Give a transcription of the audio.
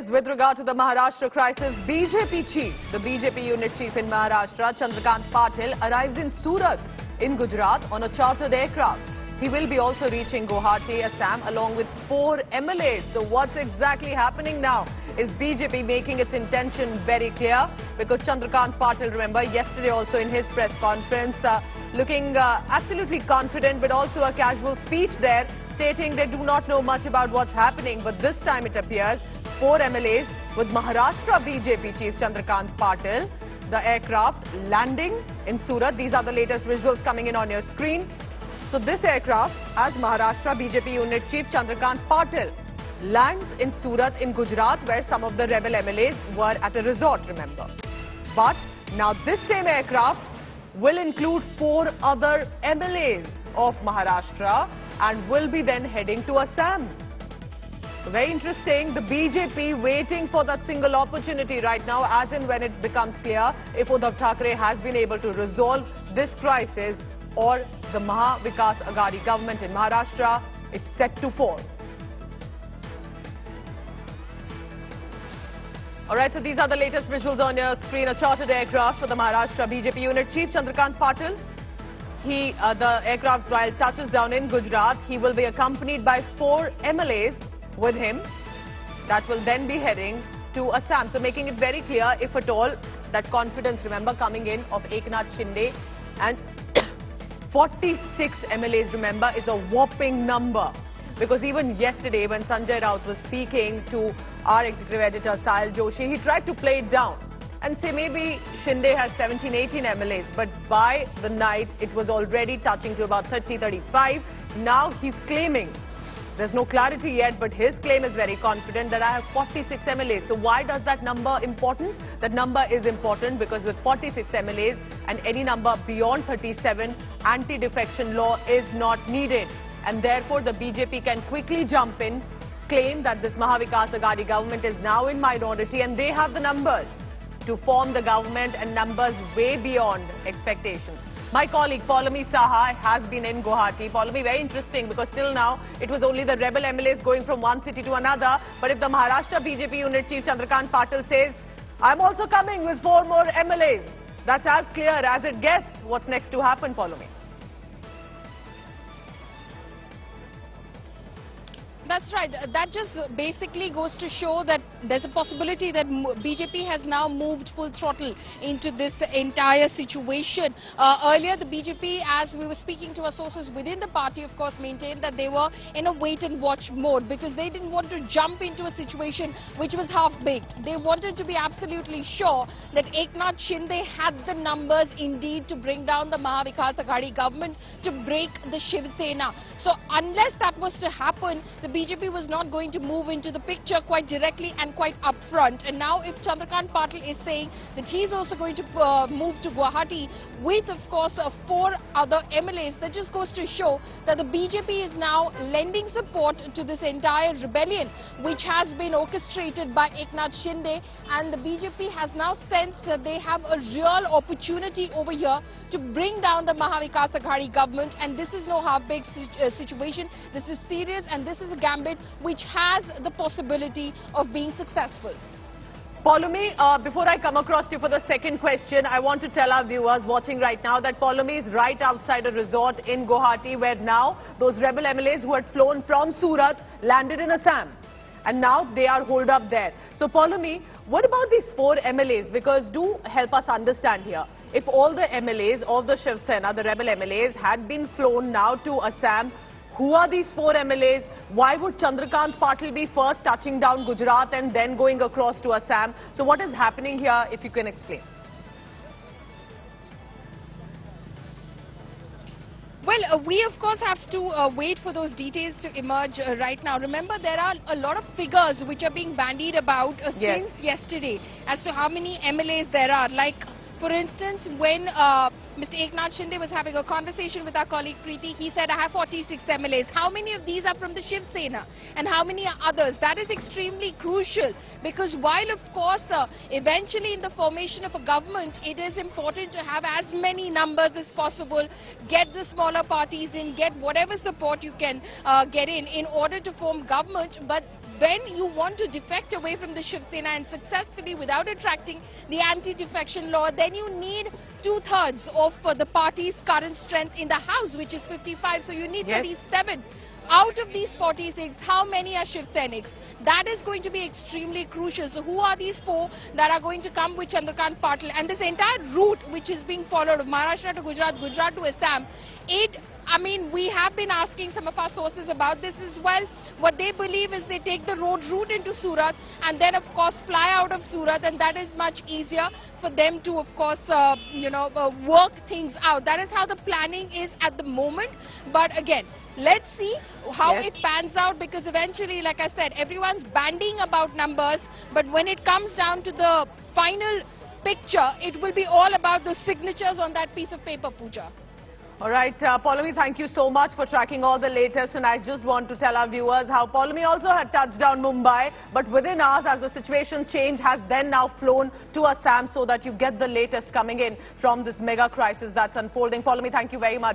is with regard to the Maharashtra crisis. BJP chief, the BJP unit chief in Maharashtra, Chandrakant Patil, arrives in Surat in Gujarat on a chartered aircraft. He will be also reaching Guwahati, Assam, along with 4 MLAs. So what's exactly happening now? Is BJP making its intention very clear? Because Chandrakant Patil, remember, yesterday also in his press conference, looking absolutely confident, but also a casual speech there, stating they do not know much about what's happening. But this time it appears 4 MLAs with Maharashtra BJP chief Chandrakant Patil, the aircraft landing in Surat. These are the latest visuals coming in on your screen. So this aircraft, as Maharashtra BJP unit chief Chandrakant Patil, lands in Surat in Gujarat, where some of the rebel MLAs were at a resort, remember. But now this same aircraft will include 4 other MLAs of Maharashtra and will be then heading to Assam. Very interesting. The BJP waiting for that single opportunity right now, as in when it becomes clear if Uddhav Thackeray has been able to resolve this crisis or the Maha Vikas Aghadi government in Maharashtra is set to fall. Alright, so these are the latest visuals on your screen. A chartered aircraft for the Maharashtra BJP unit chief Chandrakant Patil. The aircraft, while touches down in Gujarat, he will be accompanied by 4 MLAs with him that will then be heading to Assam. So making it very clear, if at all, that confidence, remember, coming in of Eknath Shinde and 46 MLAs, remember, is a whopping number. Because even yesterday when Sanjay Raut was speaking to our executive editor Sahil Joshi, he tried to play it down and say maybe Shinde has 17, 18 MLAs. But by the night, it was already touching to about 30, 35. Now he's claiming, there's no clarity yet, but his claim is very confident that I have 46 MLAs. So why does that number important? That number is important because with 46 MLAs and any number beyond 37, anti-defection law is not needed. And therefore, the BJP can quickly jump in, claim that this Maha Vikas Aghadi government is now in minority and they have the numbers to form the government, and numbers way beyond expectations. My colleague Paulami Saha has been in Guwahati. Paulami, very interesting because till now it was only the rebel MLAs going from one city to another. But if the Maharashtra BJP unit chief Chandrakant Patil says, I'm also coming with 4 more MLAs, that's as clear as it gets. What's next to happen, Paulami? That's right. That just basically goes to show that there's a possibility that BJP has now moved full throttle into this entire situation. Earlier, the BJP, as we were speaking to our sources within the party, of course, maintained that they were in a wait-and-watch mode because they didn't want to jump into a situation which was half-baked. They wanted to be absolutely sure that Eknath Shinde had the numbers indeed to bring down the Maha Vikas Aghadi government, to break the Shiv Sena. So unless that was to happen, the BJP was not going to move into the picture quite directly and quite upfront. And now if Chandrakant Patil is saying that he's also going to move to Guwahati with, of course, 4 other MLAs, that just goes to show that the BJP is now lending support to this entire rebellion, which has been orchestrated by Eknath Shinde. And the BJP has now sensed that they have a real opportunity over here to bring down the Maha Vikas Aghadi government. And this is no half-baked situation. This is serious, and this is a gambit which has the possibility of being successful. Paulami, before I come across to you for the second question, I want to tell our viewers watching right now that Paulami is right outside a resort in Guwahati, where now those rebel MLAs who had flown from Surat landed in Assam. And now they are holed up there. So Paulami, what about these 4 MLAs? Because do help us understand here. If all the MLAs of the Shiv Sena, the rebel MLAs, had been flown now to Assam, who are these 4 MLAs? Why would Chandrakant Patil be first touching down Gujarat and then going across to Assam? So what is happening here, if you can explain? Well, we of course have to wait for those details to emerge right now. Remember, there are a lot of figures which are being bandied about since yesterday as to how many MLAs there are. Like, for instance, when Mr. Eknath Shinde was having a conversation with our colleague Preeti, he said, I have 46 MLAs. How many of these are from the Shiv Sena and how many are others? That is extremely crucial because while, of course, eventually in the formation of a government, it is important to have as many numbers as possible, get the smaller parties in, get whatever support you can get in order to form government. But when you want to defect away from the Shiv Sena and successfully without attracting the anti-defection law, then you need 2/3 of the party's current strength in the House, which is 55. So you need 37. Out of these 46, how many are Shiv Senics? That is going to be extremely crucial. So who are these 4 that are going to come with Chandrakant Patil? And this entire route which is being followed, Maharashtra to Gujarat, Gujarat to Assam, I mean, we have been asking some of our sources about this as well. What they believe is they take the road route into Surat and then, of course, fly out of Surat, and that is much easier for them to, of course, work things out. That is how the planning is at the moment. But again, let's see how it pans out, because eventually, like I said, everyone's banding about numbers, but when it comes down to the final picture, it will be all about the signatures on that piece of paper, Pooja. All right, Paulami, thank you so much for tracking all the latest, and I just want to tell our viewers how Paulami also had touched down Mumbai, but within hours, as the situation changed, has then now flown to Assam so that you get the latest coming in from this mega crisis that's unfolding. Paulami, thank you very much.